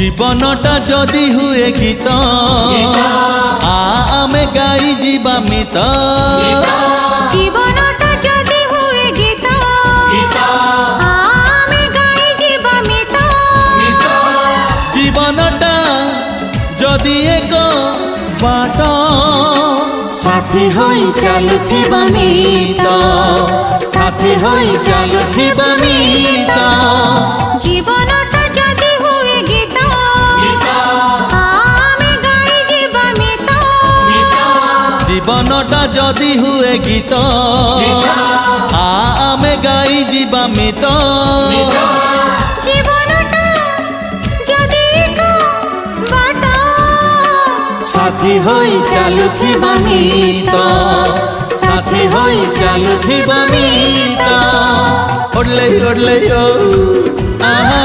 জীবনটা যদি হুয়ে গীত আমি গাই যা মিত জীবনটা যদি হুয়ে গীত আমি গাই যা মিত জীবনটা যদি এক বাট সাথী হই চালুথিবা মিত সাথী হই চালুথিবা মিত জীবনটা যদি হুয়ে গীত আমি গাই যা মিত জীবনটা যদি হুয়ে গীত আমি গাই যা মিত জীবনটা যদি এক বাট সাথী হই চালুথিবা মিত সাথী হই চালুথিবা মিত ওডলে ওডলে ও আহা